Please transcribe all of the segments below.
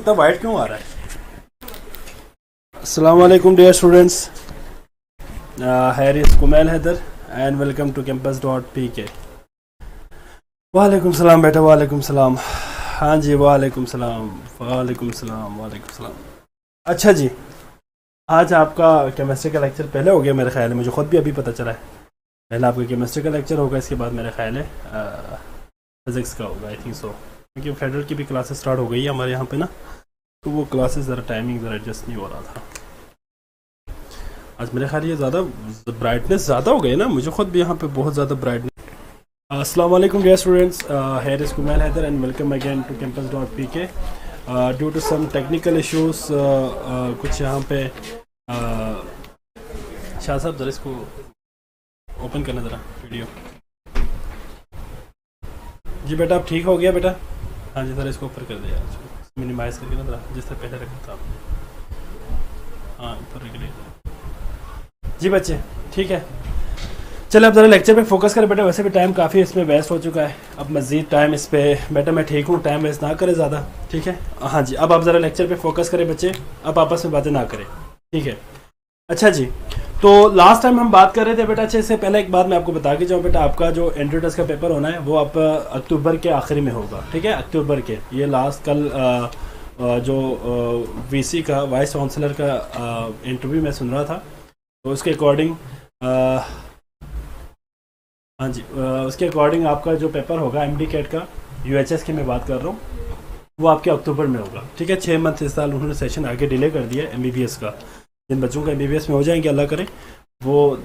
इतना वाइट क्यों आ रहा है? अस्सलाम वालेकुम dear students, Haris Kumail Haider and welcome to campus.pk। वालेकुम सलाम बेटा, वालेकुम सलाम। हाँ जी, वालेकुम सलाम, वालेकुम सलाम, वालेकुम सलाम। अच्छा जी, आज आपका केमिस्ट्री का लेक्चर पहले हो गया मेरे ख्याल है, मुझे ख़ुद भी अभी पता चला है। पहले आपका केमिस्ट्री का लेक्चर होगा, इसके बाद मेरे ख्याल है फिज़िक्स का होगा, आई थिंक सो, क्योंकि फेडरल की भी क्लासेस स्टार्ट हो गई है हमारे यहाँ पे ना, तो वो क्लासेस ज़रा टाइमिंग ज़रा एडजस्ट नहीं हो रहा था। आज मेरे ख्याल ये ज़्यादा ब्राइटनेस ज़्यादा हो गई ना, मुझे ख़ुद भी यहाँ पे बहुत ज़्यादा ब्राइटनेस। अस्सलाम वालेकुम dear students, Haris Kumail Haider and welcome again to campus.pk। Due to some technical issues कुछ यहाँ पे शाह साहब ज़रा इसको ओपन करना ज़रा वीडियो। जी बेटा, आप ठीक हो गया बेटा? हाँ जी, ज़रा इसको ऊपर कर दिया, मिनिमाइज़ करके ना ज़रा, जिस तरह पहले रखा था आपने। हाँ, ऊपर रख लिया जी बच्चे, ठीक है। चलो अब ज़रा लेक्चर पे फोकस करें बेटा, वैसे भी टाइम काफ़ी इसमें वेस्ट हो चुका है, अब मज़ीद टाइम इस पे बेटा, मैं ठीक हूँ, टाइम वेस्ट ना करें ज़्यादा, ठीक है। हाँ जी, अब आप ज़रा लेक्चर पे फोकस करें बच्चे, अब आपस में बातें ना करें, ठीक है। अच्छा जी, तो लास्ट टाइम हम बात कर रहे थे बेटा, अच्छे से पहले एक बात मैं आपको बता के जाऊँ बेटा, आपका जो एंट्री टेस्ट का पेपर होना है वो आप अक्टूबर के आखिरी में होगा, ठीक है। अक्टूबर के ये लास्ट कल जो वीसी का वाइस चांसलर का इंटरव्यू मैं सुन रहा था, तो उसके अकॉर्डिंग हाँ जी, उसके अकॉर्डिंग आपका जो पेपर होगा एमडी कैट का, यूएचएस की मैं बात कर रहा हूँ, वो आपके अक्टूबर में होगा, ठीक है। 6 मंथ इस साल उन्होंने सेशन आगे डिले कर दिया एमबीबीएस का। जिन बच्चों का एमबीबीएस में हो जाएंगे अल्लाह करे, वो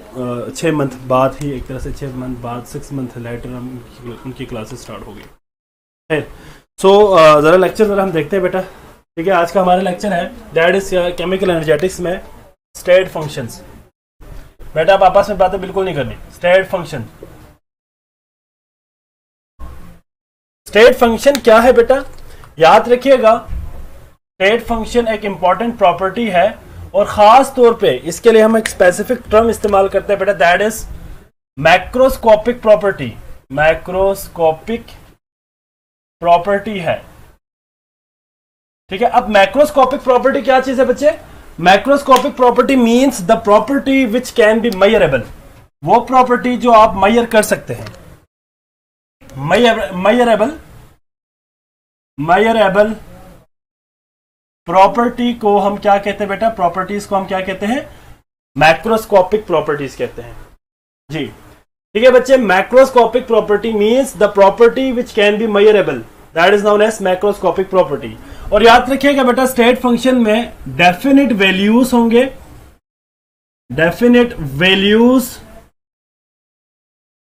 6 मंथ बाद ही, एक तरह से 6 मंथ बाद, 6 मंथ लेटर उनकी क्लासेस स्टार्ट हो गई है। सो ज़रा लेक्चर ज़रा हम देखते हैं बेटा, ठीक है। आज का हमारा लेक्चर है दैट इज केमिकल एनर्जेटिक्स में स्टेट फंक्शंस। बेटा आप आपस में बातें बिल्कुल नहीं करनी। स्टेट फंक्शन, स्टेट फंक्शन क्या है बेटा, याद रखिएगा, स्टेट फंक्शन एक इंपॉर्टेंट प्रॉपर्टी है और ख़ास तौर पे इसके लिए हम एक स्पेसिफिक टर्म इस्तेमाल करते हैं बेटा, that is macroscopic property. Macroscopic property है, ठीक है। अब मैक्रोस्कोपिक प्रॉपर्टी क्या चीज है बच्चे? Macroscopic property means the property which can be measurable, वो प्रॉपर्टी जो आप मेजर कर सकते हैं। मेजरेबल प्रॉपर्टी को हम क्या कहते हैं बेटा? प्रॉपर्टीज को हम क्या कहते हैं? मैक्रोस्कोपिक प्रॉपर्टीज कहते हैं जी, ठीक है बच्चे। Macroscopic property means the property which can be measurable, that is known as macroscopic property. और याद रखिएगा बेटा, स्टेट फंक्शन में डेफिनेट वैल्यूज होंगे, definite values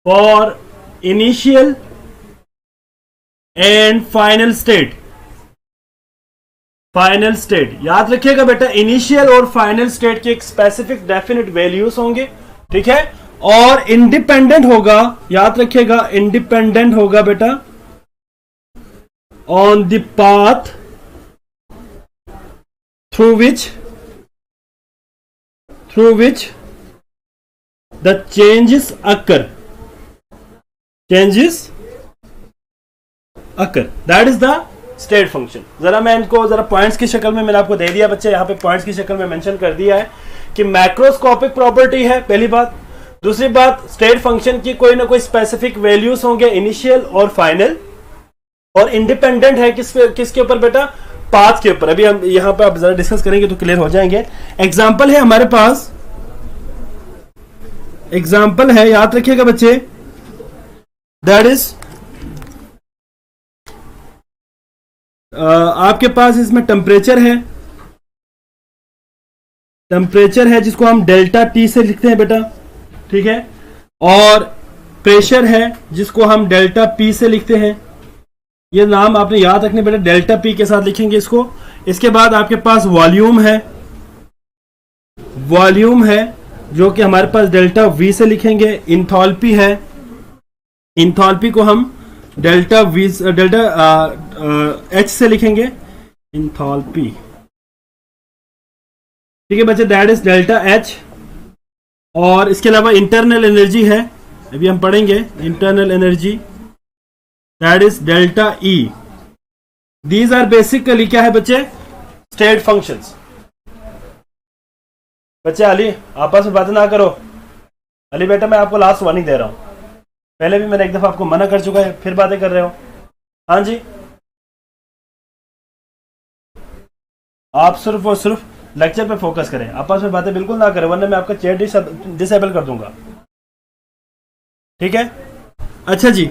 for initial and final state. Final state याद रखिएगा बेटा, इनिशियल और फाइनल स्टेट के एक स्पेसिफिक डेफिनेट वैल्यूज होंगे, ठीक है। और इंडिपेंडेंट होगा, याद रखिएगा, इंडिपेंडेंट होगा बेटा on the path through which the changes occur, that is the state function। जरा मैं इनको जरा पॉइंट्स की शक्ल में मैंने आपको दे दिया बच्चे, यहाँ पे पॉइंट्स की शक्ल में मेंशन कर दिया है कि मैक्रोस्कोपिक प्रॉपर्टी है, पहली बात। दूसरी बात, स्टेट फंक्शन की कोई ना कोई स्पेसिफिक वैल्यूज होंगे, इनिशियल और फाइनल, और इंडिपेंडेंट है किसके ऊपर बेटा? पाथ के ऊपर। अभी हम यहां पे आप जरा डिस्कस करेंगे तो क्लियर हो जाएंगे। एग्जाम्पल है हमारे पास, एग्जाम्पल है, याद रखिएगा बच्चे, दैट इज आपके पास इसमें टेम्परेचर है, टेम्परेचर है जिसको हम डेल्टा टी से लिखते हैं बेटा, ठीक है। और प्रेशर है जिसको हम डेल्टा पी से लिखते हैं। ये नाम आपने याद रखने बेटा, डेल्टा पी के साथ लिखेंगे इसको। इसके बाद आपके पास वॉल्यूम है, वॉल्यूम है जो कि हमारे पास डेल्टा वी से लिखेंगे। इंथैल्पी है, इंथैल्पी को हम डेल्टा वी, डेल्टा एच से लिखेंगे, इंथैल्पी, ठीक है बच्चे, दैट इज डेल्टा एच। और इसके अलावा इंटरनल एनर्जी है, अभी हम पढ़ेंगे internal energy, that is delta E, these are basically क्या है बच्चे, स्टेट फंक्शंस। बच्चे अली आपस में बातें ना करो। अली बेटा मैं आपको लास्ट वार्निंग दे रहा हूं, पहले भी मैंने एक दफा आपको मना कर चुका है, फिर बातें कर रहे हो। हाँ जी, आप सिर्फ और सिर्फ लेक्चर पे फोकस करें, आपस में बातें बिल्कुल ना करें, वरना मैं आपका चेयर डिसेबल कर दूंगा, ठीक है। अच्छा जी,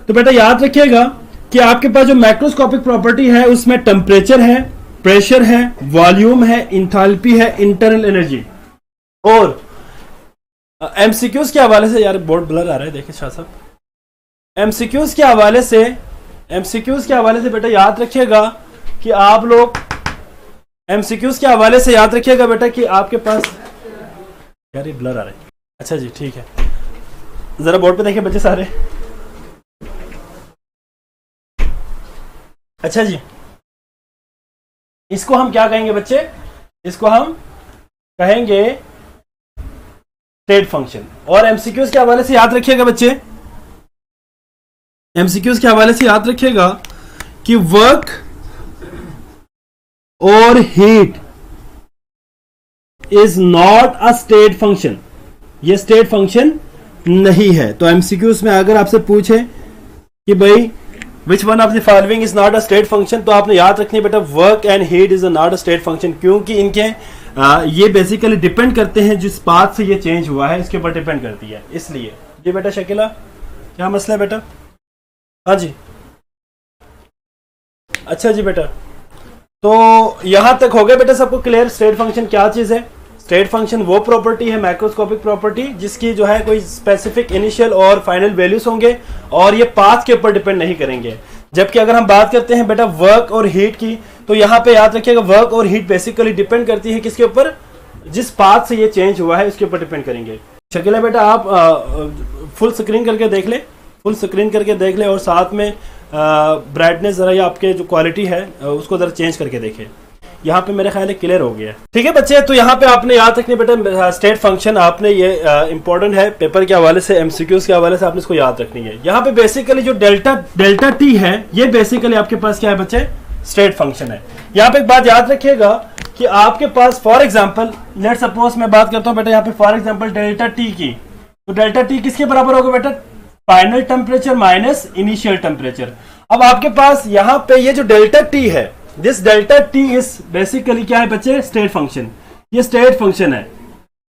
तो बेटा याद रखिएगा कि आपके पास जो मैक्रोस्कोपिक प्रॉपर्टी है उसमें टेम्परेचर है, प्रेशर है, वॉल्यूम है, इंथैल्पी है, इंटरनल एनर्जी। और एमसीक्यूज के हवाले से, यार बोर्ड ब्लर आ रहा है देखिए शाह साहब, एमसीक्यूज के हवाले से बेटा याद रखिएगा कि आप लोग एमसीक्यूज के हवाले से याद रखिएगा बेटा कि आपके पास, यार ये ब्लर आ रहा है। अच्छा जी ठीक है, जरा बोर्ड पे देखिए बच्चे सारे। अच्छा जी, इसको हम क्या कहेंगे बच्चे, इसको हम कहेंगे स्टेट फंक्शन। और एमसीक्यूज के हवाले से याद रखिएगा बच्चे, एमसीक्यूज के हवाले से याद रखिएगा कि वर्क और heat is not a state function, ये स्टेट फंक्शन नहीं है। तो एमसीक्यूज में अगर आपसे पूछे कि भाई which one of the following is not a state function, तो आपने याद रखनी बेटा work and heat is not a state function, क्योंकि इनके ये बेसिकली डिपेंड करते हैं जिस पाथ से ये चेंज हुआ है इसके ऊपर डिपेंड करती है, इसलिए। जी बेटा शकीला क्या मसला है बेटा? हाँ जी, अच्छा जी बेटा, तो यहां तक हो गया बेटा सबको क्लियर स्टेट फंक्शन क्या चीज है। स्टेट फंक्शन वो प्रॉपर्टी है, मैक्रोस्कोपिक प्रॉपर्टी, जिसकी जो है कोई स्पेसिफिक इनिशियल और फाइनल वैल्यूज होंगे और ये पाथ के ऊपर डिपेंड नहीं करेंगे। जबकि अगर हम बात करते हैं बेटा वर्क और हीट की, तो यहां पे याद रखिएगा वर्क और हीट बेसिकली डिपेंड करती है किसके ऊपर, जिस पाथ से ये चेंज हुआ है उसके ऊपर डिपेंड करेंगे। शकीला बेटा आप फुल स्क्रीन करके देख ले, फुल स्क्रीन करके देख ले, और साथ में ब्राइटनेस जरा या आपके जो क्वालिटी है उसको जरा चेंज करके देखें। यहाँ पे मेरे ख्याल है क्लियर हो गया, ठीक है बच्चे। तो यहाँ पे आपने याद रखनी बेटा स्टेट फंक्शन, आपने ये इंपॉर्टेंट है पेपर के हवाले से, एमसीक्यूज के हवाले से आपने इसको याद रखनी है। यहाँ पे बेसिकली जो डेल्टा टी है ये बेसिकली आपके पास क्या है बच्चे, स्टेट फंक्शन है। यहाँ पे एक बात याद रखिएगा कि आपके पास फॉर एग्जाम्पल लेट सपोज मैं बात करता हूँ बेटा यहाँ पे फॉर एग्जाम्पल डेल्टा टी की, तो डेल्टा टी किसके बराबर होगा बेटा, final temperature minus initial temperature. अब आपके पास यहाँ पे ये जो डेल्टा टी है, this delta T is basically क्या है बच्चे, स्टेट फंक्शन, ये स्टेट फंक्शन है।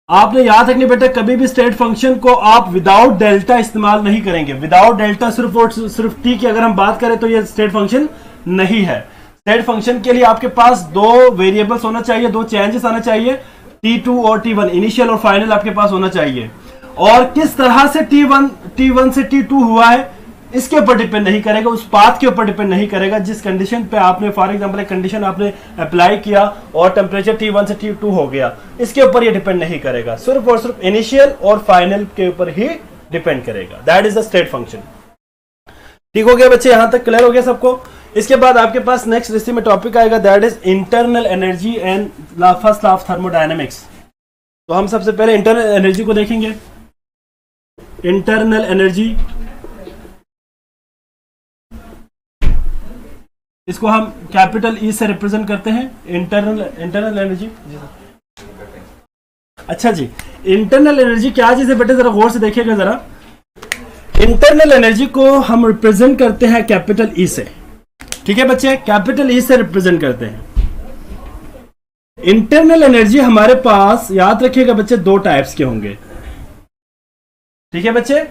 आपने याद रखनी बेटा कभी भी स्टेट फंक्शन को आप विदाउट डेल्टा इस्तेमाल नहीं करेंगे, विदाउट डेल्टा सिर्फ और सिर्फ टी की अगर हम बात करें तो ये स्टेट फंक्शन नहीं है। स्टेट फंक्शन के लिए आपके पास दो वेरिएबल्स होना चाहिए, दो चेंजेस आना चाहिए, T2 और T1, इनिशियल और फाइनल आपके पास होना चाहिए। और किस तरह से T1 से T2 हुआ है इसके ऊपर डिपेंड नहीं करेगा, उस पाथ के ऊपर डिपेंड नहीं करेगा, जिस कंडीशन पे आपने फॉर एग्जांपल एक कंडीशन आपने अप्लाई किया और टेम्परेचर T1 से T2 हो गया, इसके ऊपर ये डिपेंड नहीं करेगा, सिर्फ और सिर्फ इनिशियल और फाइनल के ऊपर ही डिपेंड करेगा। That is the state function. ठीक हो गया बच्चे, यहां तक क्लियर हो गया सबको। इसके बाद आपके पास नेक्स्ट इसी में टॉपिक आएगा, that is internal energy and first of thermodynamics. तो हम सबसे पहले इंटरनल एनर्जी को देखेंगे। इंटरनल एनर्जी, इसको हम कैपिटल ई से रिप्रेजेंट करते हैं, इंटरनल एनर्जी। अच्छा जी, इंटरनल एनर्जी क्या चीज है बेटे, जरा गौर से देखिएगा जरा। इंटरनल एनर्जी को हम रिप्रेजेंट करते हैं कैपिटल ई से, ठीक है बच्चे, कैपिटल ई से रिप्रेजेंट करते हैं। इंटरनल एनर्जी हमारे पास याद रखिएगा बच्चे दो टाइप्स के होंगे, ठीक है बच्चे।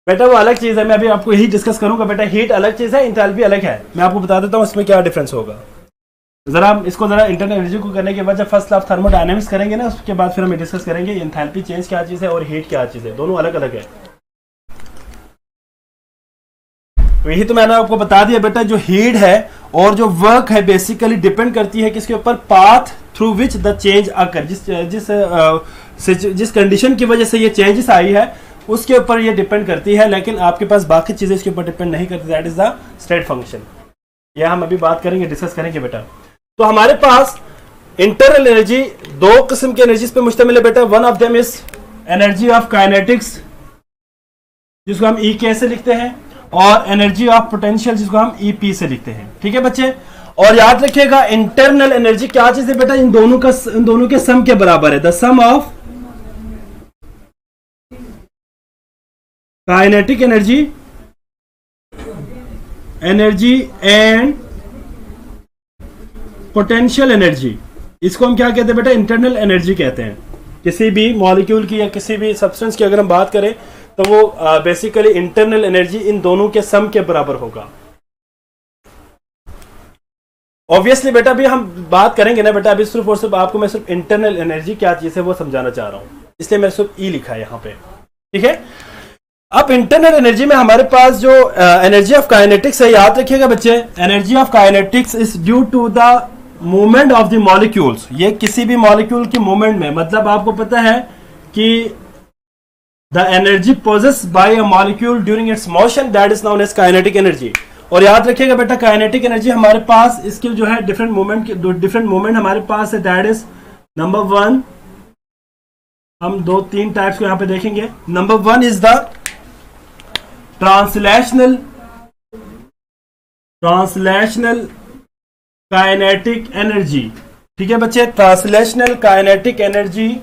बेटा वो अलग चीज है, मैं अभी आपको यही डिस्कस करूंगा बेटा, हीट अलग चीज है, इंथैल्पी अलग है, मैं आपको बता देता हूं इसमें क्या डिफरेंस होगा। जरा हम इसको जरा इंटरनल एनर्जी को करने के बाद जब फर्स्ट ऑफ थर्मोडायनेमिक्स करेंगे ना, उसके बाद फिर हम डिस्कस करेंगे इंथैल्पी चेंज क्या चीज है और हीट क्या चीज है, दोनों अलग अलग है। यही तो मैंने आपको बता दिया बेटा, जो हीट है और जो वर्क है बेसिकली डिपेंड करती है किसके ऊपर, path through which the change occur, जिस कंडीशन की वजह से ये चेंजेस आई है उसके ऊपर ये डिपेंड करती है, लेकिन आपके पास बाकी चीजें इसके ऊपर डिपेंड नहीं करती। That is the state function, यह हम अभी बात करेंगे, डिस्कस करेंगे बेटा। तो हमारे पास इंटरनल एनर्जी दो किस्म की एनर्जीज पे मुश्तमिल है बेटा। One of them is energy of kinetics जिसको हम ई के से लिखते हैं, और एनर्जी ऑफ पोटेंशियल जिसको हम ई पी से लिखते हैं। ठीक है बच्चे, और याद रखिएगा इंटरनल एनर्जी क्या चीज है बेटा, इन दोनों के सम के बराबर है। The sum of kinetic energy and potential energy, इसको हम क्या कहते हैं बेटा, इंटरनल एनर्जी कहते हैं। किसी भी मॉलिक्यूल की या किसी भी सब्सटेंस की अगर हम बात करें तो वो बेसिकली इंटरनल एनर्जी इन दोनों के सम के बराबर होगा। ऑब्वियसली बेटा अभी हम बात करेंगे ना बेटा, अभी सिर्फ और सिर्फ आपको मैं सिर्फ इंटरनल एनर्जी क्या चीज है वो समझाना चाह रहा हूं, इसलिए मैंने सिर्फ ई लिखा है यहां पे। ठीक है, अब इंटरनल एनर्जी में हमारे पास जो एनर्जी ऑफ काइनेटिक्स है, याद रखिएगा बच्चे, energy of kinetics is due to the movement of the molecules. ये किसी भी मॉलिक्यूल की मूवमेंट में, मतलब आपको पता है कि the energy possessed by a molecule during its motion that is known as kinetic energy. और याद रखिएगा बेटा काइनेटिक एनर्जी हमारे पास इसके जो है डिफरेंट मूवमेंट हमारे पास है, दैट इज नंबर वन, हम 2-3 टाइप्स को यहां पे देखेंगे। Number one is the translational kinetic energy. ठीक है बच्चे, ट्रांसलेशनल काइनेटिक एनर्जी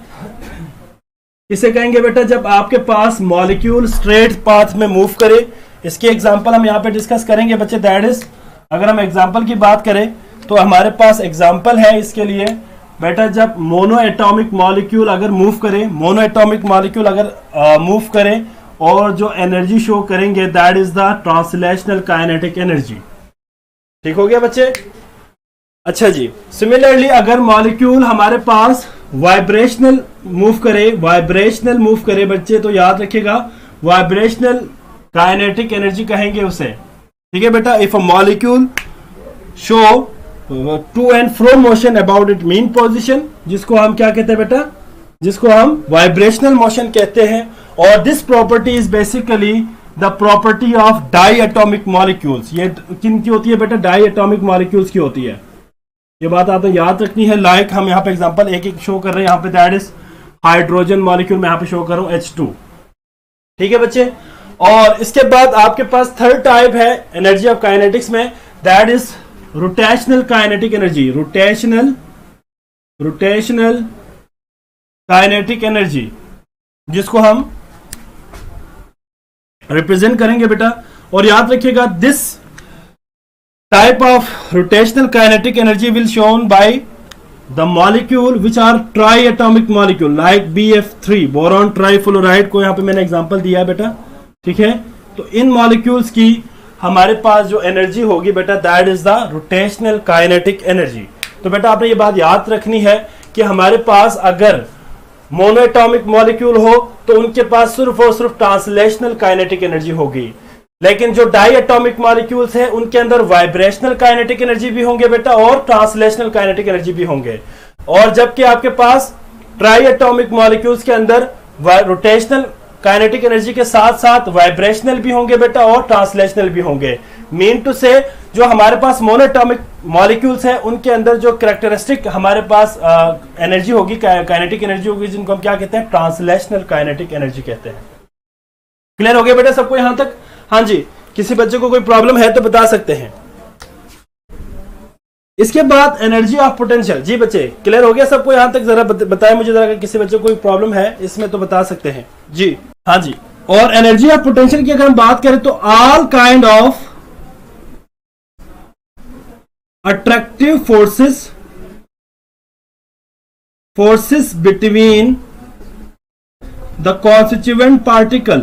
इसे कहेंगे बेटा जब आपके पास मॉलिक्यूल स्ट्रेट पाथ में मूव करे। इसके एग्जांपल हम यहाँ पे डिस्कस करेंगे बच्चे, दैट इज अगर हम एग्जांपल की बात करें तो हमारे पास एग्जांपल है इसके लिए बेटा, जब मोनो एटॉमिक मॉलिक्यूल अगर मूव करे, मूव करे और जो एनर्जी शो करेंगे that is the translational kinetic energy. ठीक हो गया बच्चे? अच्छा जी, सिमिलरली अगर मॉलिक्यूल हमारे पास वाइब्रेशनल मूव करे बच्चे, तो याद रखिएगा वाइब्रेशनल काइनेटिक एनर्जी कहेंगे उसे। ठीक है बेटा, if a molecule show to and fro motion about it mean position, जिसको हम क्या कहते हैं बेटा, जिसको हम वाइब्रेशनल मोशन कहते हैं। और this property is basically the property of diatomic molecules. ये किन की होती है बेटा, डाई एटॉमिक मॉलिक्यूल्स की होती है। ये बात आपको याद रखनी है। लाइक हम यहाँ पे एग्जांपल एक एक शो कर रहे हैं, यहाँ पे दैट इज हाइड्रोजन मॉलिक्यूल मैं यहाँ पे शो कर रहा हूँ H2। ठीक है बच्चे, और इसके बाद आपके पास थर्ड टाइप है एनर्जी ऑफ काइनेटिक्स में, that is rotational kinetic energy. Rotational kinetic energy जिसको हम रिप्रेजेंट करेंगे बेटा। और याद रखिएगा this type of rotational kinetic energy will shown by the molecule which are triatomic molecule like BF3 boron trifluoride को यहाँ पे मैंने एग्जांपल दिया है बेटा। ठीक है, तो इन मॉलिक्यूल्स की हमारे पास जो एनर्जी होगी बेटा that is the rotational kinetic energy. तो बेटा आपने ये बात याद रखनी है कि हमारे पास अगर मोनोएटॉमिक मॉलिक्यूल हो तो उनके पास सिर्फ और सिर्फ ट्रांसलेशनल काइनेटिक एनर्जी होगी, लेकिन जो डाई एटॉमिक मॉलिक्यूल्स हैं उनके अंदर वाइब्रेशनल काइनेटिक एनर्जी भी होंगे बेटा और ट्रांसलेशनल काइनेटिक एनर्जी भी होंगे। और जबकि आपके पास ट्राई एटॉमिक मॉलिक्यूल्स के अंदर रोटेशनल काइनेटिक एनर्जी के साथ साथ वाइब्रेशनल भी होंगे बेटा और ट्रांसलेशनल भी होंगे। मीन टू से जो हमारे पास मोनोएटॉमिक मॉलिक्यूल्स हैं उनके अंदर जो कैरेक्टरिस्टिक हमारे पास एनर्जी होगी, काइनेटिक एनर्जी होगी, जिनको हम क्या कहते हैं, ट्रांसलेशनल काइनेटिक एनर्जी कहते हैं। क्लियर हो गया बेटा सबको यहां तक? हाँ जी, किसी बच्चे को कोई प्रॉब्लम है तो बता सकते हैं। इसके बाद एनर्जी ऑफ पोटेंशियल। जी बच्चे क्लियर हो गया सबको यहां तक? जरा बताएं मुझे जरा, अगर किसी बच्चे को कोई प्रॉब्लम है इसमें तो बता सकते हैं। जी हाँ जी, और एनर्जी ऑफ पोटेंशियल की अगर हम बात करें तो all kind of attractive forces between the constituent particle,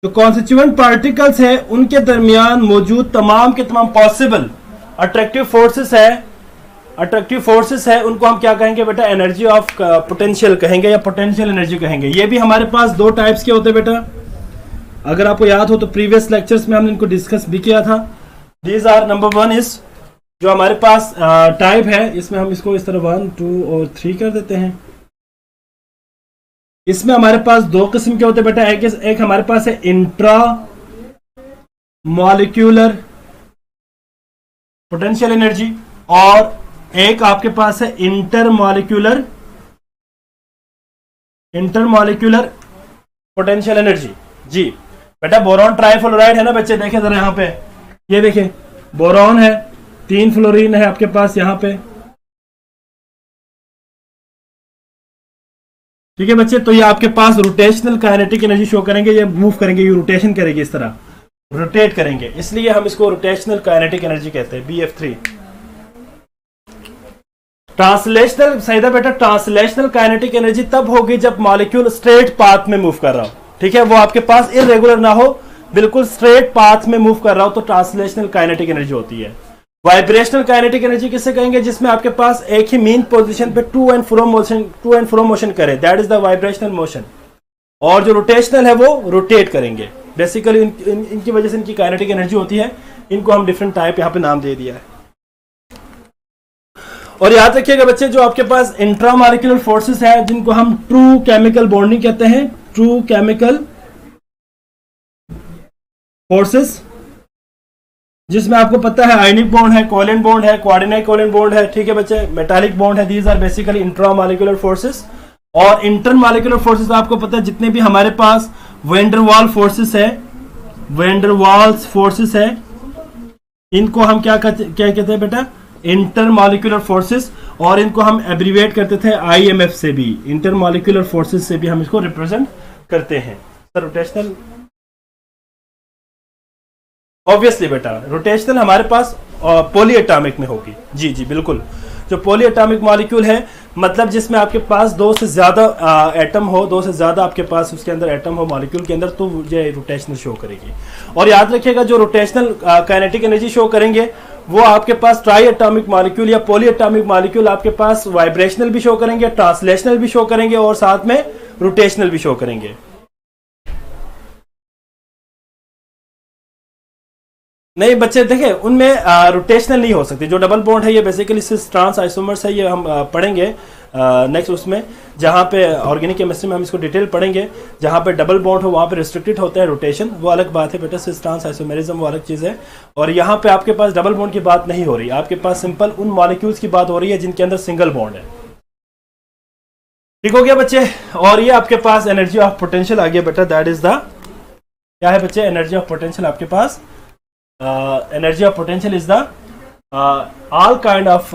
जो कॉन्स्टिट्यूएंट पार्टिकल्स है उनके दरमियान मौजूद तमाम के तमाम पॉसिबल अट्रैक्टिव फोर्सेस है उनको हम क्या कहेंगे बेटा, एनर्जी ऑफ पोटेंशियल कहेंगे या पोटेंशियल एनर्जी कहेंगे। ये भी हमारे पास दो टाइप्स के होते हैं बेटा, अगर आपको याद हो तो प्रीवियस लेक्चर्स में हमने इनको डिस्कस भी किया था। These are, number one is जो हमारे पास टाइप है, इसमें हम इसको इस तरह 1, 2 और 3 कर देते हैं। इसमें हमारे पास दो किस्म के होते हैं बेटा, एक हमारे पास है इंट्रा मॉलिक्यूलर पोटेंशियल एनर्जी और एक आपके पास है इंटर मॉलिक्यूलर पोटेंशियल एनर्जी। जी बेटा बोरॉन ट्राइफ्लोराइड है ना बच्चे, देखें जरा यहाँ पे, ये देखें बोरॉन है, 3 फ्लोरीन है आपके पास यहाँ पे, ठीक है बच्चे। तो ये आपके पास रोटेशनल काइनेटिक एनर्जी शो करेंगे, ये मूव करेंगे, ये रोटेशन करेंगे, इस तरह रोटेट करेंगे, इसलिए हम इसको रोटेशनल काइनेटिक एनर्जी कहते हैं, BF3। ट्रांसलेशनल सही था बेटा, ट्रांसलेशनल काइनेटिक एनर्जी तब होगी जब मॉलिक्यूल स्ट्रेट पाथ में मूव कर रहा हो, ठीक है, वो आपके पास इरेगुलर ना हो, बिल्कुल स्ट्रेट पाथ में मूव कर रहा हो, तो ट्रांसलेशनल काइनेटिक एनर्जी होती है। वाइब्रेशनल काइनेटिक एनर्जी किससे कहेंगे, जिसमें आपके पास एक ही मीन पोजीशन पे टू एंड फ्रो मोशन करे, that is the vibrational motion. और जो रोटेशनल है वो रोटेट करेंगे। बेसिकली इनकी वजह से इनकी काइनेटिक एनर्जी होती है, इनको हम डिफरेंट टाइप यहाँ पे नाम दे दिया है। और याद रखिएगा बच्चे, जो आपके पास इंट्रामॉलिक्यूलर फोर्सेस है, जिनको हम ट्रू केमिकल बॉन्डिंग कहते हैं, ट्रू केमिकल फोर्सेस, जिसमें आपको पता है आयनिक बॉन्ड है, कोवेलेंट बॉन्ड है, कोऑर्डिनेट कोवेलेंट बॉन्ड है, ठीक है बच्चे, मेटालिक बॉन्ड है, these are basically intramolecular forces. और इंटरमॉलिक्यूलर फोर्सेस आपको पता है, जितने भी हमारे पास वेंडरवाल फोर्सेस है, वेंडरवाल्स फोर्सेस है, इनको हम क्या कहते हैं बेटा, इंटरमॉलिक्यूलर फोर्सेस। और इनको हम एब्रीवेट करते थे IMF से भी, इंटरमॉलिक्यूलर फोर्सेस से भी हम इसको रिप्रेजेंट करते हैं। रोटेशनल ऑब्वियसली बेटा, रोटेशनल हमारे पास पॉली एटॉमिक में होगी। जी जी बिल्कुल, जो पॉली एटॉमिक मॉलिक्यूल है, मतलब जिसमें आपके पास 2 से ज्यादा एटम हो, 2 से ज्यादा आपके पास उसके अंदर एटम हो मॉलिक्यूल के अंदर, तो ये रोटेशनल शो करेगी। और याद रखिएगा, जो रोटेशनल काइनेटिक एनर्जी शो करेंगे वो आपके पास ट्राई एटॉमिक मॉलिक्यूल या पॉली एटॉमिक मॉलिक्यूल आपके पास वाइब्रेशनल भी शो करेंगे, ट्रांसलेशनल भी शो करेंगे, और साथ में रोटेशनल भी शो करेंगे। नहीं बच्चे देखें, उनमें रोटेशनल नहीं हो सकती। जो डबल बॉन्ड है ये बेसिकली सिस ट्रांस आइसोमर्स है, ये हम पढ़ेंगे नेक्स्ट उसमें, जहाँ पे ऑर्गेनिक केमिस्ट्री में हम इसको डिटेल पढ़ेंगे। जहाँ पे डबल बॉन्ड हो वहाँ पे रिस्ट्रिक्टेड होता है रोटेशन, वो अलग बात है बेटा, सिस ट्रांस आइसोमेरिज्म वो अलग चीज़ है। और यहाँ पे आपके पास डबल बॉन्ड की बात नहीं हो रही, आपके पास सिंपल उन मॉलिक्यूल्स की बात हो रही है जिनके अंदर सिंगल बॉन्ड है। ठीक हो गया बच्चे। और ये आपके पास एनर्जी ऑफ पोटेंशियल आ गया बेटा, दैट इज द क्या है बच्चे, एनर्जी ऑफ पोटेंशियल आपके पास, energy of potential is the all kind of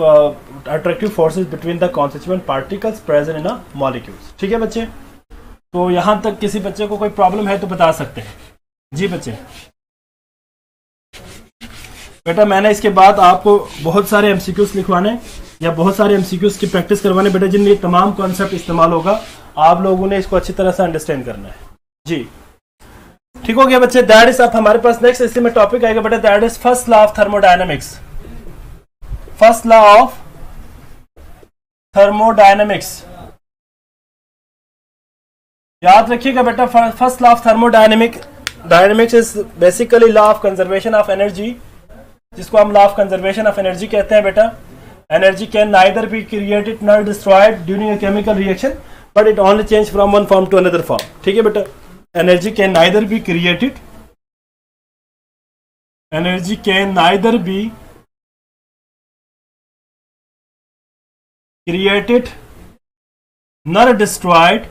attractive forces between the constituent particles present in a molecules। ठीक है बच्चे, तो यहां तक किसी बच्चे को कोई प्रॉब्लम है तो बता सकते हैं। जी बच्चे, बेटा मैंने इसके बाद आपको बहुत सारे एमसीक्यूज लिखवाने या बहुत सारे एमसीक्यूज की प्रैक्टिस करवाने बेटा, जिनमें तमाम कॉन्सेप्ट इस्तेमाल होगा, आप लोगों ने इसको अच्छी तरह से अंडरस्टैंड करना है। जी ठीक हो गया बच्चे, दैट इज अब हमारे पास नेक्स्ट इसी में टॉपिक आएगा बेटा, that is first law of thermodynamics. First law of thermodynamics याद रखिएगा बेटा। First law of dynamics is basically law of conservation of energy, जिसको हम law of conservation of energy कहते हैं बेटा। Energy can neither be created nor destroyed during a chemical reaction, but it only change from one form to another form. ठीक है बेटा, energy can neither be created nor destroyed,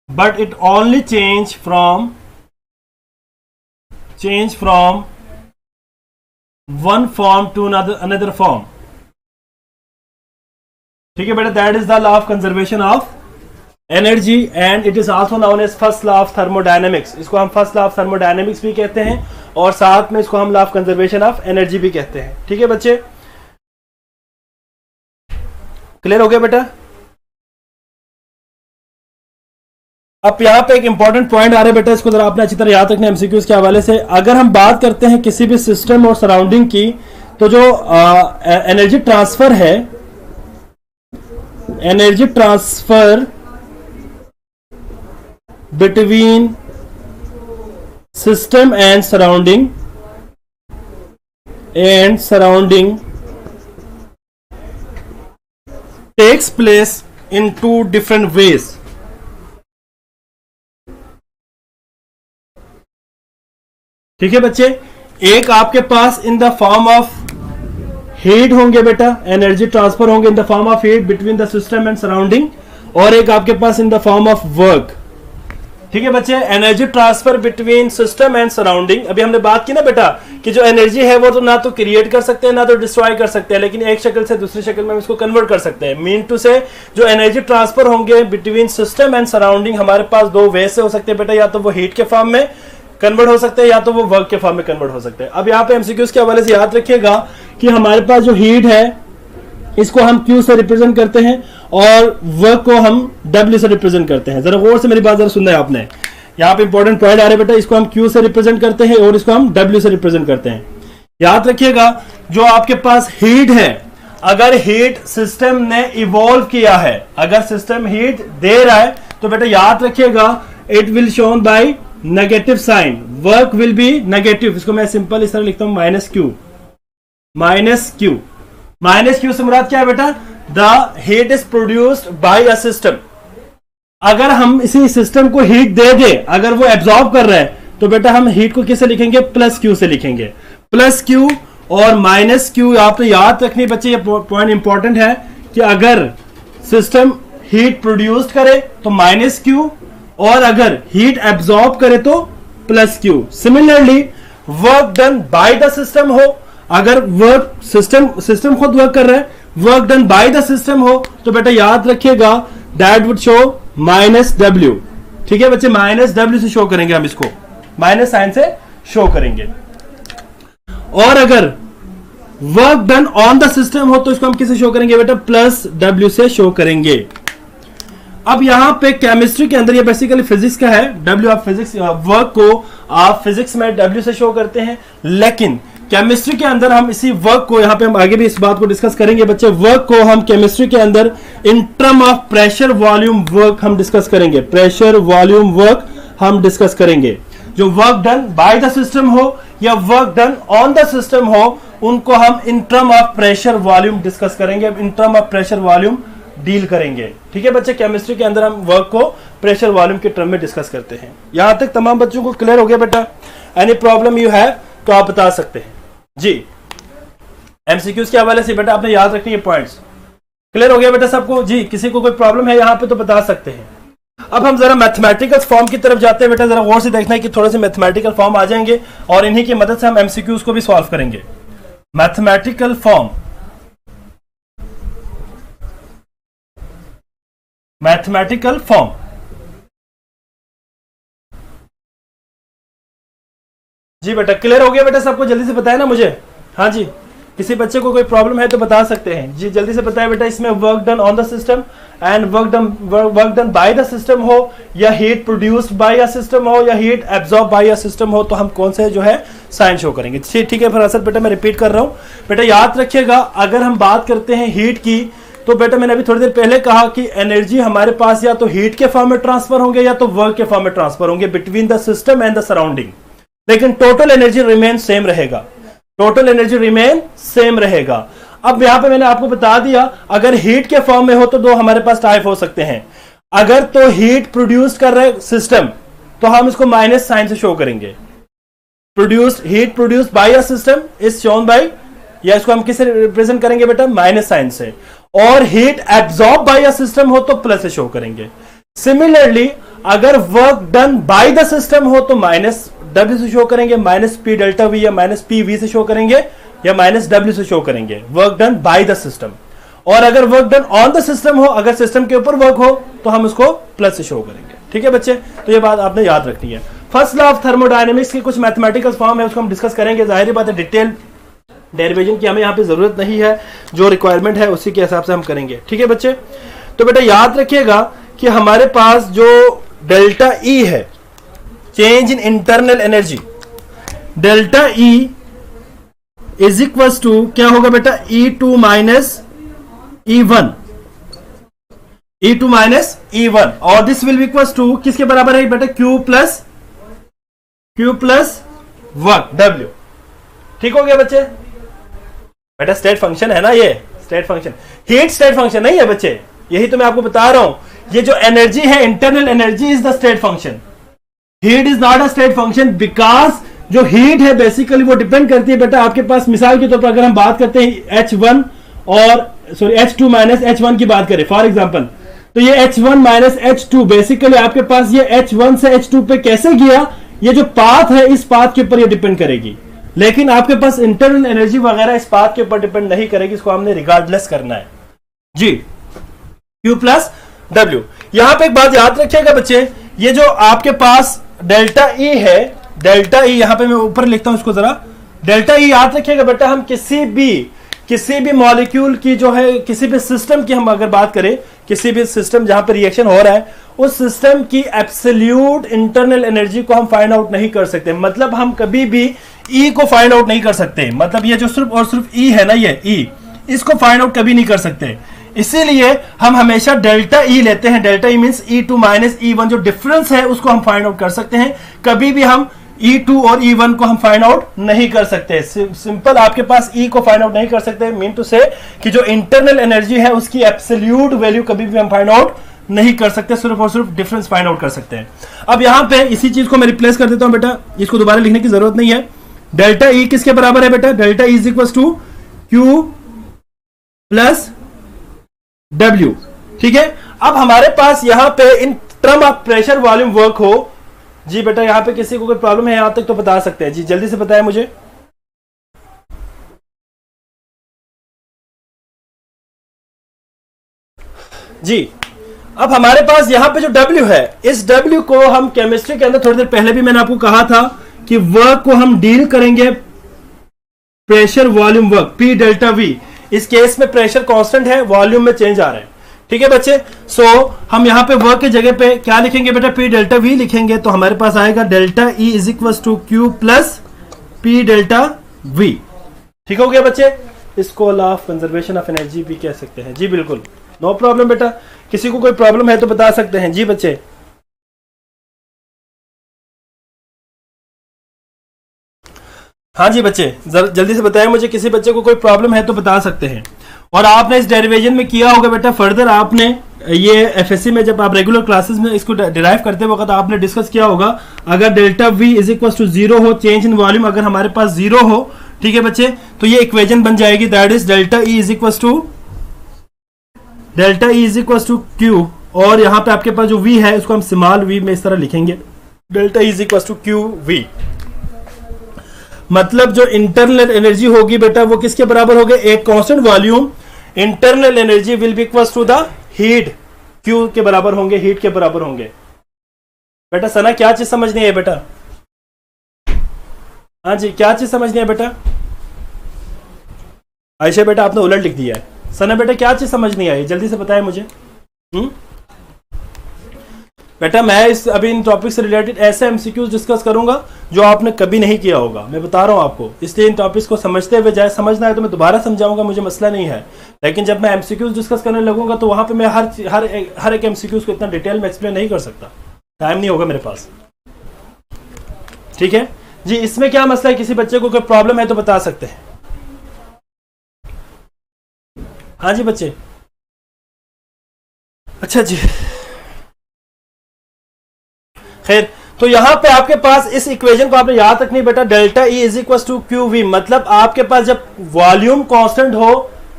but it only change from one form to another form। ठीक है बेटा, that is the law of conservation of energy and it is also known as first law of thermodynamics. इसको हम first law of thermodynamics भी कहते हैं, और साथ में इसको हम law of conservation of energy भी कहते हैं। ठीक है बच्चे, क्लियर हो गया बेटा। अब यहाँ पे एक इंपॉर्टेंट पॉइंट आ रहा है बेटा, इसको जरा आपने अच्छी तरह याद रखना एमसीक्यूज के हवाले से। अगर हम बात करते हैं किसी भी सिस्टम और सराउंडिंग की, तो जो एनर्जी ट्रांसफर है, energy transfer between system and surrounding takes place in 2 different ways। ठीक है बच्चे, एक आपके पास in the form of heat होंगे बेटा, एनर्जी ट्रांसफर होंगे in the form of heat between the system and surrounding, और एक आपके पास in the form of work. ठीक है बच्चे, energy transfer between system and surrounding. अभी हमने बात की ना बेटा कि जो एनर्जी है वो तो ना तो क्रिएट कर सकते हैं ना तो डिस्ट्रॉय कर सकते हैं, लेकिन एक शक्ल से दूसरी शक्ल में हम इसको कन्वर्ट कर सकते हैं। मीन टू से जो एनर्जी ट्रांसफर होंगे बिटवीन सिस्टम एंड सराउंडिंग हमारे पास दो वे से हो सकते हैं बेटा, या तो वो हीट के फॉर्म में कन्वर्ट हो सकते हैं या तो वो वर्क के फॉर्म में कन्वर्ट हो सकते हैं। अब यहाँ पे एमसीक्यूज के हवाले से याद रखिएगा कि हमारे पास जो हीट है इसको हम Q से रिप्रेजेंट करते हैं और वर्क को हम W से रिप्रेजेंट करते हैं। जरा गौर से मेरी बात जरा सुनना है आपने, यहाँ पे इंपॉर्टेंट पॉइंट आ रहे बेटा, इसको हम Q से रिप्रेजेंट करते हैं और इसको हम W से रिप्रेजेंट करते हैं। याद रखिएगा जो आपके पास हीट है, अगर हीट सिस्टम ने इवॉल्व किया है, अगर सिस्टम हीट दे रहा है तो बेटा याद रखिएगा it will shown by negative sign, work will be negative. इसको मैं सिंपल इस तरह लिखता हूं माइनस क्यू। माइनस क्यू से मुराद क्या है बेटा, the heat is produced by a system. अगर हम इसी सिस्टम को हीट दे दे, अगर वो एब्जॉर्ब कर रहा है तो बेटा हम हीट को किससे लिखेंगे, प्लस क्यू से लिखेंगे। प्लस क्यू और माइनस क्यू आपको याद रखनी बच्चे, ये पॉइंट इंपॉर्टेंट है कि अगर सिस्टम हीट प्रोड्यूस्ड करे तो माइनस क्यू और अगर हीट एब्जॉर्ब करे तो plus Q. Similarly work done by the system हो, अगर वर्क सिस्टम खुद वर्क कर रहा है, work done by the system हो तो बेटा याद रखिएगा that would show minus W. ठीक है बच्चे, माइनस डब्ल्यू से शो करेंगे हम इसको, माइनस साइन से शो करेंगे। और अगर work done on the system हो तो इसको हम किससे शो करेंगे बेटा, प्लस डब्ल्यू से शो करेंगे। अब यहां पे केमिस्ट्री के अंदर, ये बेसिकली फिजिक्स का है, डब्ल्यू आप फिजिक्स वर्क को आप फिजिक्स में डब्ल्यू से शो करते हैं, लेकिन केमिस्ट्री के अंदर हम इसी वर्क को, यहां पे हम आगे भी इस बात को डिस्कस करेंगे बच्चे, वर्क को हम केमिस्ट्री के अंदर in term of pressure volume work हम डिस्कस करेंगे। प्रेशर वॉल्यूम वर्क हम डिस्कस करेंगे। जो work done by the system हो या work done on the system हो, उनको हम in term of pressure volume discuss करेंगे, in term of pressure volume deal करेंगे। ठीक है बच्चे, केमिस्ट्री के अंदर हम वर्क को प्रेशर वॉल्यूम के टर्म में डिस्कस करते हैं। यहां तक तमाम बच्चों को क्लियर हो गया बेटा? एनी प्रॉब्लम यू हैव तो आप बता सकते हैं जी। एमसीक्यूज के हवाले से बेटा आपने याद रखनी है पॉइंट्स। क्लियर हो गया बेटा सबको जी? किसी को कोई प्रॉब्लम है यहां पे तो बता सकते हैं। अब हम जरा मैथमेटिकल फॉर्म की तरफ जाते हैं बेटा, जरा गौर से देखना है कि थोड़े से मैथमेटिकल फॉर्म आ जाएंगे और इन्हीं की मदद से हम एमसीक्यूज को भी सॉल्व करेंगे। मैथमेटिकल फॉर्म, मैथमेटिकल फॉर्म जी बेटा। क्लियर हो गया बेटा सबको? जल्दी से बताए ना मुझे। हाँ जी, किसी बच्चे को कोई प्रॉब्लम है तो बता सकते हैं जी, जल्दी से बताए बेटा। इसमें work done on the system and work done by the system हो, या heat produced by a system हो, या heat absorb by a system हो, तो हम कौन से जो है साइन शो करेंगे। ठीक है, फिर असर बेटा मैं रिपीट कर रहा हूं बेटा, याद रखिएगा। अगर हम बात करते हैं हीट की तो बेटा मैंने अभी थोड़ी देर पहले कहा कि एनर्जी हमारे पास या तो हीट के फॉर्म में ट्रांसफर होंगे या तो वर्क के फॉर्म में ट्रांसफर होंगे between the system and the surrounding, लेकिन टोटल एनर्जी रिमेन सेम रहेगा। टोटल एनर्जी रिमेन सेम रहेगा। अब यहां पे मैंने आपको बता दिया, अगर हीट के फॉर्म में हो तो दो हमारे पास टाइप हो सकते हैं। अगर तो हीट प्रोड्यूस कर रहे सिस्टम तो हम इसको माइनस साइन से शो करेंगे। Produced, heat produced by a system is shown by, या इसको हम किससे रिप्रेजेंट करेंगे बेटा, माइनस साइन से। और heat absorb by a system हो तो प्लस से शो करेंगे। सिमिलरली अगर work done by the system हो तो माइनस डब्ल्यू से शो करेंगे, माइनस पी डेल्टा वी या माइनस पी वी से शो करेंगे, या माइनस डब्ल्यू से शो करेंगे, work done by the system. और अगर work done on the system हो, अगर सिस्टम के ऊपर वर्क हो तो हम उसको प्लस से शो करेंगे। ठीक है बच्चे, तो ये बात आपने याद रखनी है। फर्स्ट लॉ ऑफ थर्मोडायनेमिक्स की कुछ मैथमेटिकल फॉर्म है, उसको हम डिस्कस करेंगे। जाहिर बात है डिटेल डेरिवेशन की हमें यहाँ पे जरूरत नहीं है, जो रिक्वायरमेंट है उसी के हिसाब से हम करेंगे। ठीक है बच्चे, तो बेटा याद रखिएगा कि हमारे पास जो डेल्टा ई है, change in internal energy, delta E is equal to क्या होगा बेटा, E2 minus E1, E2 minus E1, और this will be equal to किसके बराबर है बेटा, Q प्लस वर्क W। ठीक हो गया बच्चे? बेटा स्टेट फंक्शन है ना, ये state function, heat state function नहीं है बच्चे, यही तो मैं आपको बता रहा हूं। ये जो एनर्जी है, internal energy is the state function, heat is not a state function, because जो हीट है बेसिकली वो डिपेंड करती है बेटा आपके पास। मिसाल के तौर पर अगर हम बात करते हैं H1 और H2 माइनस H1 की बात करें फॉर एग्जांपल, तो ये H1 माइनस H2 बेसिकली आपके पास ये H1 से H2 पे कैसे गया, ये जो पाथ है इस पाथ के ऊपर ये डिपेंड करेगी, लेकिन आपके पास इंटरनल एनर्जी वगैरह इस पाथ के ऊपर डिपेंड नहीं करेगी, इसको हमने रिगार्डलेस करना है जी। Q plus W। यहां पे एक बात याद रखिएगा बच्चे, ये जो आपके पास डेल्टा E है, डेल्टा E यहां पे मैं ऊपर लिखता हूं इसको जरा, डेल्टा E याद रखिएगा बेटा, हम किसी भी मॉलिक्यूल की जो है, किसी भी सिस्टम की हम अगर बात करें, किसी भी सिस्टम जहां पर रिएक्शन हो रहा है उस सिस्टम की एब्सोल्यूट इंटरनल एनर्जी को हम फाइंड आउट नहीं कर सकते, मतलब हम कभी भी E को फाइंड आउट नहीं कर सकते, मतलब ये जो सिर्फ और सिर्फ E है ना, ये E, इसको फाइंड आउट कभी नहीं कर सकते, इसीलिए हम हमेशा डेल्टा E लेते हैं। Delta E means E2 minus E1, जो डिफरेंस है उसको हम फाइंड आउट कर सकते हैं, कभी भी हम E2 और E1 को हम फाइंड आउट नहीं कर सकते। सिंपल आपके पास E को फाइंड आउट नहीं कर सकते, मीन टू से कि जो इंटरनल एनर्जी है उसकी एब्सोल्यूट वैल्यू कभी भी हम फाइंड आउट नहीं कर सकते, सिर्फ और सिर्फ डिफरेंस फाइंड आउट कर सकते हैं। अब यहां पे इसी चीज को मैं रिप्लेस कर देता हूं बेटा, इसको दोबारा लिखने की जरूरत नहीं है। डेल्टा E किसके बराबर है बेटा, delta E is equal to Q plus W, ठीक है। अब हमारे पास यहां पे in term of pressure volume work हो जी बेटा, यहां पे किसी को कोई प्रॉब्लम है यहां तक तो बता सकते हैं जी, जल्दी से बताएं मुझे जी। अब हमारे पास यहां पे जो W है, इस W को हम केमिस्ट्री के अंदर थोड़ी देर पहले भी मैंने आपको कहा था कि वर्क को हम डील करेंगे pressure volume work P delta V। इस केस में प्रेशर कांस्टेंट है, वॉल्यूम में चेंज आ रहा है, ठीक है बच्चे। सो हम यहां पे वर्क की जगह पे क्या लिखेंगे बेटा, P डेल्टा V लिखेंगे, तो हमारे पास आएगा delta E is equal to Q plus P delta V, ठीक हो गया बच्चे। इसको law of conservation of energy भी कह सकते हैं जी, बिल्कुल नो प्रॉब्लम बेटा। किसी को कोई प्रॉब्लम है तो बता सकते हैं जी बच्चे। हाँ जी बच्चे, जल्दी से बताएं मुझे, किसी बच्चे को कोई प्रॉब्लम है तो बता सकते हैं। और आपने इस डेरिवेशन में किया होगा बेटा, फर्दर आपने ये एफएससी में जब आप रेगुलर क्लासेस में इसको डिराइव करते वक्त आपने डिस्कस किया होगा, अगर delta V is equal to 0 हो, चेंज इन वॉल्यूम अगर हमारे पास 0 हो, ठीक है बच्चे, तो ये इक्वेशन बन जाएगी, that is delta E is equal to Q, और यहां पे आपके पास जो V है उसको हम स्मॉल v में इस तरह लिखेंगे, delta E is equal to QV। मतलब जो इंटरनल एनर्जी होगी बेटा वो किसके बराबर होगी, एक constant volume internal energy will be equal to the heat, Q के बराबर होंगे, हीट के बराबर होंगे। बेटा सना क्या चीज समझनी है बेटा, हाँ जी क्या चीज समझनी है बेटा, आयशा बेटा आपने उलट लिख दिया है। सना बेटा क्या चीज समझनी आई, जल्दी से बताएं मुझे। बेटा मैं अभी इन टॉपिक से रिलेटेड ऐसे एमसीक्यूज डिस्कस करूंगा जो आपने कभी नहीं किया होगा, मैं बता रहा हूं आपको, इसलिए इन टॉपिक्स को समझते हुए जाए, समझना है तो मैं दोबारा समझाऊंगा, मुझे मसला नहीं है, लेकिन जब मैं एमसीक्यूज डिस्कस करने लगूंगा तो वहां पे मैं हर एक एमसीक्यूज को इतना डिटेल में एक्सप्लेन नहीं कर सकता, टाइम नहीं होगा मेरे पास, ठीक है जी। इसमें क्या मसला है, किसी बच्चे को कोई प्रॉब्लम है तो बता सकते हैं। हाँ जी बच्चे, अच्छा जी खैर, तो यहां पे आपके पास इस इक्वेशन को आपने याद रखनी बेटा, delta E is equal to QV, मतलब आपके पास जब वॉल्यूम कांस्टेंट हो,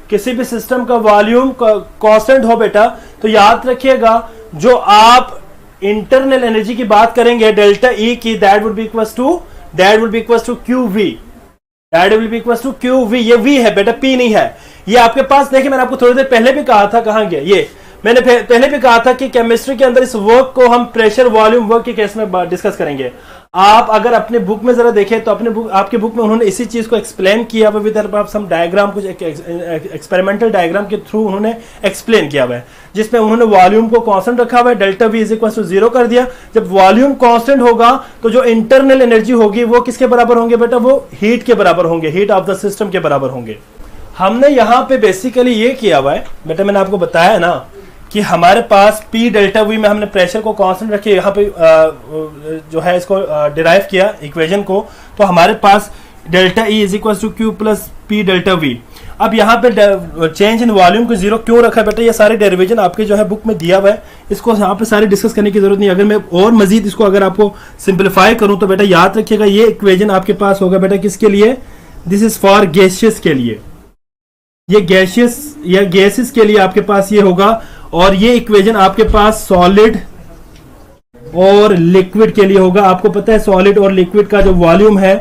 किसी भी सिस्टम का वॉल्यूम कांस्टेंट हो बेटा, तो याद रखिएगा जो आप इंटरनल एनर्जी की बात करेंगे डेल्टा E की, that would be equal to QV, that will be equal to QV। ये V है बेटा, P नहीं है। ये आपके पास देखिए, मैंने आपको थोड़ी देर पहले भी कहा था, कहां गया ये, मैंने पहले भी कहा था कि केमिस्ट्री के अंदर इस वर्क को हम प्रेशर वॉल्यूम वर्क के केस में डिस्कस करेंगे। आप अगर अपने बुक में जरा देखें तो आपके बुक में उन्होंने इसी चीज को एक्सप्लेन किया हुआ, विद सम डायग्राम, कुछ एक्सपेरिमेंटल डायग्राम के थ्रू उन्होंने एक्सप्लेन किया हुआ है, जिसमें उन्होंने वॉल्यूम को कांस्टेंट रखा हुआ है, delta V is equal to 0 कर दिया। जब वॉल्यूम कांस्टेंट होगा तो जो इंटरनल एनर्जी होगी वो किसके बराबर होंगे बेटा, वो हीट के बराबर होंगे, हीट ऑफ द सिस्टम के बराबर होंगे। हमने यहाँ पे बेसिकली ये किया हुआ है बेटा, मैंने आपको बताया है ना कि हमारे पास P डेल्टा V में हमने प्रेशर को कांस्टेंट रखे, यहाँ पे जो है इसको डिराइव किया इक्वेशन को, तो हमारे पास delta E is equal to Q plus P delta V। अब यहाँ पे चेंज इन वॉल्यूम को 0 क्यों रखा है बेटा, ये सारे डेरिवेशन आपके जो है बुक में दिया हुआ है, इसको यहाँ पे सारे डिस्कस करने की जरूरत नहीं। अगर मैं और मजीद इसको अगर आपको सिंप्लीफाई करूँ तो बेटा याद रखिएगा ये इक्वेशन आपके पास होगा बेटा किसके लिए, दिस इज फॉर गैसियस के लिए, ये गैसियस या गैसेस के लिए आपके पास ये होगा, और ये इक्वेशन आपके पास सॉलिड और लिक्विड के लिए होगा। आपको पता है सॉलिड और लिक्विड का जो वॉल्यूम है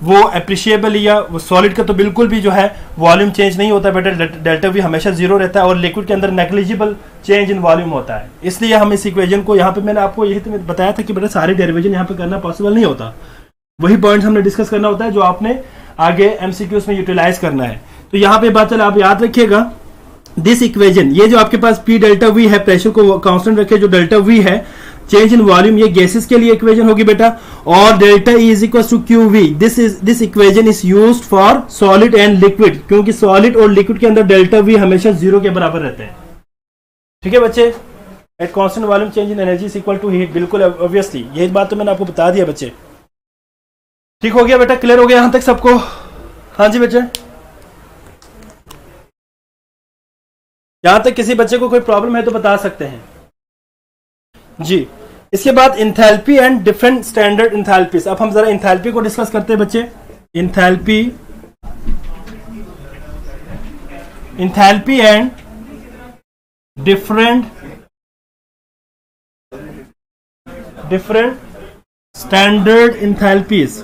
वो अप्रिशिएबल, या सॉलिड का तो बिल्कुल भी जो है वॉल्यूम चेंज नहीं होता बेटा, डेल्टा वी हमेशा जीरो रहता है, और लिक्विड के अंदर नेग्लिजिबल चेंज इन वॉल्यूम होता है। इसलिए हम इस इक्वेशन को यहाँ पे, मैंने आपको यही तो बताया था कि बेटा सारे डेरिवेशन यहाँ पे करना पॉसिबल नहीं होता, वही पॉइंट्स हमने डिस्कस करना होता है जो आपने आगे एमसीक्यूज में यूटिलाइज करना है। तो यहाँ पे बात चले, आप याद रखिएगा दिस इक्वेशन, ये जो आपके पास पी डेल्टा वी है, प्रेशर को कांस्टेंट रखे, जो डेल्टा वी है चेंज इन वॉल्यूम, ये गैसेस के लिए इक्वेशन होगी बेटा, और delta E is equal to Q V, this equation is used for solid and liquid, क्योंकि सॉलिड और लिक्विड के अंदर डेल्टा वी हमेशा जीरो के बराबर रहते हैं। ठीक है बच्चे, at constant volume change in energy is equal to heat, बिल्कुल ऑब्वियसली यही बात तो मैंने आपको बता दिया बच्चे। ठीक हो गया बेटा, क्लियर हो गया यहां तक सबको? हाँ जी बच्चे, यहां तक किसी बच्चे को कोई प्रॉब्लम है तो बता सकते हैं जी। इसके बाद enthalpy and different standard enthalpies. अब हम जरा इंथैल्पी को डिस्कस करते हैं बच्चे। Enthalpy and different standard enthalpies.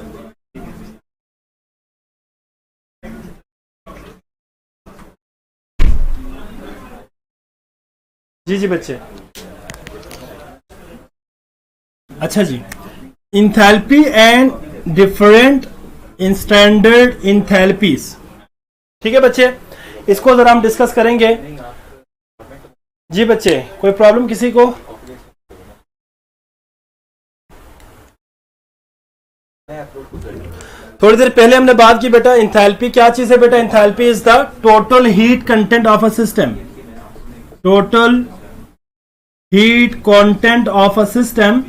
जी जी बच्चे, अच्छा जी, enthalpy and different in standard enthalpies. ठीक है बच्चे, इसको जरा हम डिस्कस करेंगे। जी बच्चे, कोई प्रॉब्लम किसी को? थोड़ी देर पहले हमने बात की बेटा, इंथैल्पी क्या चीज है बेटा? Enthalpy is the total heat content of a system, total heat content of a system,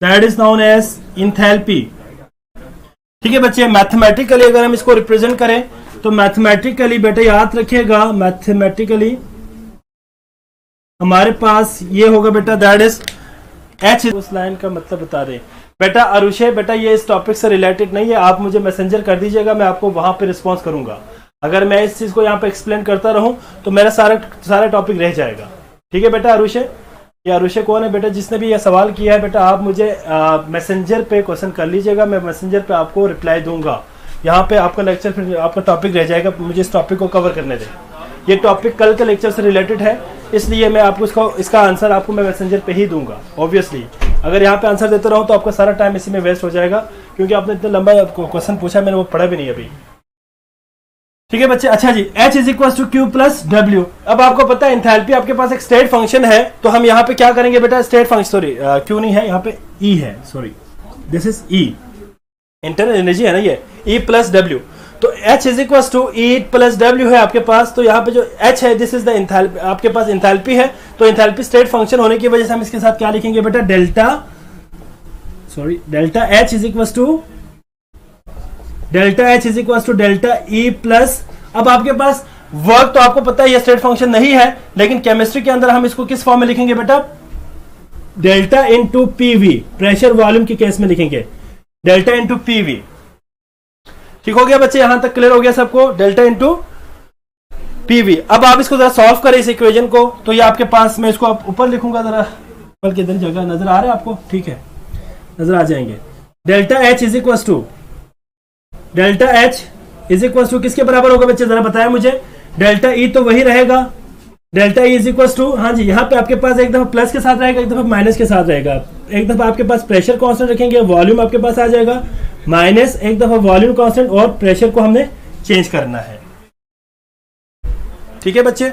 that is known as enthalpy. ठीक है बच्चे, मैथमेटिकली अगर हम इसको रिप्रेजेंट करें तो मैथमेटिकली बेटा याद रखिएगा, मैथमेटिकली हमारे पास ये होगा बेटा, दैट इज एच। उस लाइन का मतलब बता दें बेटा। अरुषे बेटा, ये इस टॉपिक से रिलेटेड नहीं है, आप मुझे मैसेंजर कर दीजिएगा, मैं आपको वहां पे रिस्पॉन्स करूंगा। अगर मैं इस चीज को यहाँ पे एक्सप्लेन करता रहूं तो मेरा सारा टॉपिक रह जाएगा। ठीक है बेटा अरुषे, ये अरुषे कौन है बेटा जिसने भी ये सवाल किया है बेटा? आप मुझे मैसेंजर पे क्वेश्चन कर लीजिएगा, मैं मैसेंजर पे आपको रिप्लाई दूंगा। यहाँ पे आपका लेक्चर, फिर आपका टॉपिक रह जाएगा, मुझे इस टॉपिक को कवर करने दें। ये टॉपिक कल के लेक्चर से रिलेटेड है, इसलिए मैं आपको इसका आंसर आपको मैं मैसेंजर पे ही दूंगा। ऑब्वियसली अगर यहाँ पे आंसर देते रहूँ तो आपका सारा टाइम इसी में वेस्ट हो जाएगा, क्योंकि आपने इतना लंबा क्वेश्चन पूछा, मैंने वो पढ़ा भी नहीं अभी। ठीक है बच्चे, अच्छा जी, H is equal to Q plus W. अब आपको पता है इंथैल्पी आपके पास एक स्टेट फंक्शन है, तो हम यहाँ पे क्या करेंगे बेटा? स्टेट फंक्शन, सॉरी क्यू नहीं है, यहाँ पे E है, sorry this is E, internal energy है ना ये, E प्लस डब्ल्यू। तो H is equal to E plus W है आपके पास, तो यहाँ पे जो H है दिस इज द इंथैल्पी, आपके पास इंथैल्पी है। तो इंथैल्पी स्टेट फंक्शन होने की वजह से हम इसके साथ क्या लिखेंगे बेटा? Delta H is equal to delta E plus. अब आपके पास वर्क तो आपको पता है ये स्टेट फंक्शन नहीं है, लेकिन केमिस्ट्री के अंदर हम इसको किस फॉर्म में लिखेंगे बेटा? Delta into PV, pressure volume के केस में लिखेंगे डेल्टा इंटू पीवी। ठीक हो गया बच्चे, यहां तक क्लियर हो गया सबको? Delta into PV. अब आप इसको जरा सॉल्व करें इस इक्वेशन को, तो ये आपके पास, मैं इसको आप ऊपर लिखूंगा जरा, ऊपर के इधर जगह नजर आ रहा है आपको? ठीक है, नजर आ जाएंगे। Delta H is equal to किसके बराबर होगा बच्चे? जरा बताया मुझे। डेल्टा E तो वही रहेगा, delta E is equal to, हाँ जी, यहाँ पे आपके पास एक दफा प्लस के साथ रहेगा, एक दफा माइनस के साथ रहेगा। एक दफा आपके पास प्रेशर कांस्टेंट रखेंगे, वॉल्यूम आपके पास आ जाएगा माइनस, एक दफा वॉल्यूम कांस्टेंट, और प्रेशर को हमने चेंज करना है। ठीक है बच्चे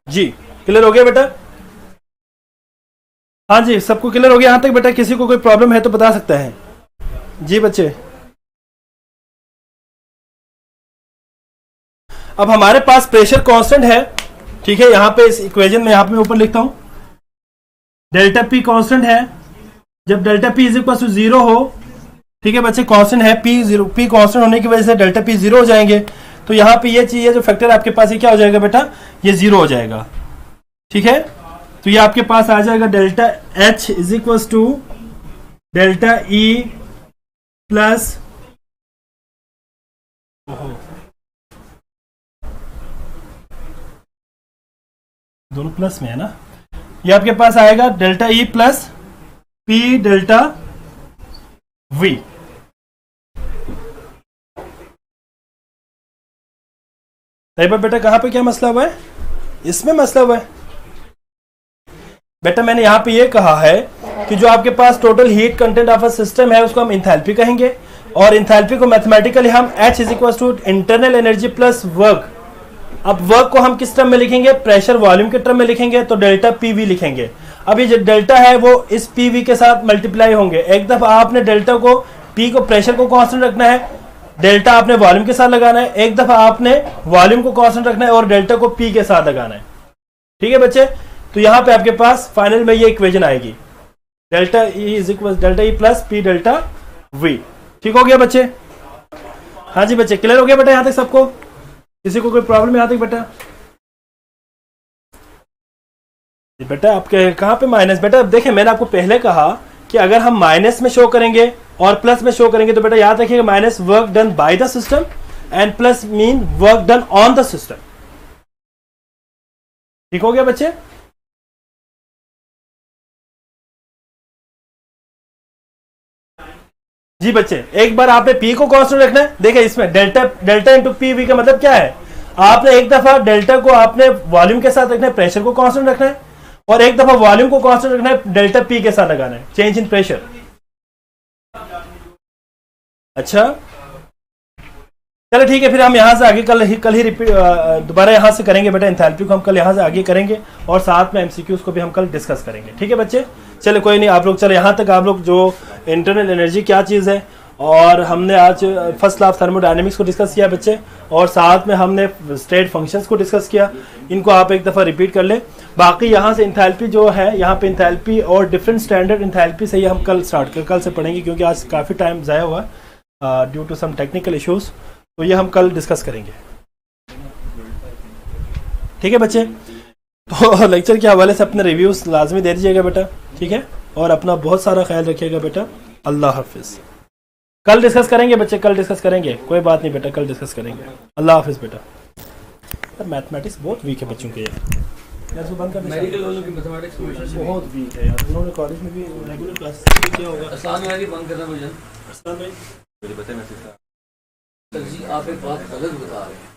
जी, क्लियर हो गया बेटा? हाँ जी, सबको क्लियर हो गया यहां तक बेटा? किसी को कोई प्रॉब्लम है तो बता सकता है जी बच्चे। अब हमारे पास प्रेशर कांस्टेंट है, ठीक है, यहां पे इस इक्वेशन में यहां पे मैं ऊपर लिखता हूं, डेल्टा पी कांस्टेंट है। जब delta P is equal to 0 हो, ठीक है बच्चे, कांस्टेंट है पी कांस्टेंट होने की वजह से डेल्टा पी 0 हो जाएंगे, तो यहां पे ये चीज, जो फैक्टर आपके पास, ये क्या हो जाएगा बेटा? ये 0 हो जाएगा। ठीक है, तो ये आपके पास आ जाएगा delta H is equal to delta E plus दोनों प्लस में है ना, ये आपके पास आएगा delta E plus P delta V. पर बेटा कहां पे क्या मसला हुआ है, इसमें मसला हुआ है बेटा। मैंने यहां पे ये कहा है कि जो आपके पास total heat content of a system है उसको हम इंथैल्पी कहेंगे, और इंथैल्पी को मैथमेटिकली हम H is equal to internal energy plus work. अब वर्क को हम किस टर्म में लिखेंगे, प्रेशर वॉल्यूम के टर्म में लिखेंगे, तो डेल्टा पीवी लिखेंगे। अब ये जो डेल्टा है वो इस पीवी के साथ मल्टीप्लाई होंगे। एक दफा आपने डेल्टा को पी को प्रेशर को कांस्टेंट रखना है, डेल्टा आपने वॉल्यूम के साथ लगाना है, एक दफा आपने वॉल्यूम को कांस्टेंट रखना है और डेल्टा को पी के साथ लगाना है। ठीक है बच्चे, तो यहां पे आपके पास फाइनल में ये इक्वेशन आएगी, delta E is equal delta E plus P delta we. ठीक हो गया बच्चे? हाँ जी बच्चे, क्लियर हो गया बेटा यहां तक सबको? किसी को कोई प्रॉब्लम यहां तक बेटा? बेटा आपके कहां पे माइनस, बेटा देखिए मैंने आपको पहले कहा कि अगर हम माइनस में शो करेंगे और प्लस में शो करेंगे तो बेटा याद रखिएगा minus work done by the system and plus mean work done on the system. ठीक हो गया बच्चे? जी बच्चे, एक बार आपने पी को कांस्टेंट रखना है। देखिए इसमें डेल्टा इंटू पी वी का मतलब क्या है, आपने एक दफा डेल्टा को आपने वॉल्यूम के साथ रखना है, प्रेशर को कांस्टेंट रखना है, और एक दफा वॉल्यूम को कांस्टेंट रखना है, डेल्टा पी के साथ लगाना है, चेंज इन प्रेशर। अच्छा चलो ठीक है, फिर हम यहां से आगे कल ही रिपीट दोबारा यहां से करेंगे बेटा। एंथैल्पी को हम कल यहां से आगे करेंगे और साथ में एमसीक्यूज को भी हम कल डिस्कस करेंगे। ठीक है बच्चे? चलो कोई नहीं, आप लोग चलो यहां तक आप लोग जो इंटरनल एनर्जी क्या चीज़ है, और हमने आज फर्स्ट क्लास थर्मोडायनेमिक्स को डिस्कस किया बच्चे, और साथ में हमने स्टेट फंक्शंस को डिस्कस किया। इनको आप एक दफ़ा रिपीट कर ले। बाकी यहाँ से इंथैल्पी जो है, यहाँ पे इंथैल्पी और डिफरेंट स्टैंडर्ड इंथैल्पी से ही हम कल स्टार्ट कल से पढ़ेंगे, क्योंकि आज काफ़ी टाइम ज़ाया हुआ due to some technical issues, तो ये हम कल डिस्कस करेंगे। ठीक है बच्चे? तो लेक्चर के हवाले से अपने रिव्यूज़ लाजमी दे दीजिएगा बेटा, ठीक है? और अपना बहुत सारा ख्याल रखिएगा बेटा। अल्लाह हाफिज़। कल डिस्कस करेंगे बच्चे, कल डिस्कस करेंगे, कोई बात नहीं बेटा, कल डिस्कस करेंगे। अल्लाह हाफिज़ बेटा। यार मैथमेटिक्स बहुत वीक है बच्चों के यार वो बंद कर मेडिकल वालों की मैथमेटिक्स बहुत वीक है यार। उन्होंने कॉलेज में भी रेगुलर क्लास क्या होगा, आसान है कि बंद करना मुझे आसान भाई मेरे बताए मैसेज जी। आप एक बात गलत बता रहे हैं।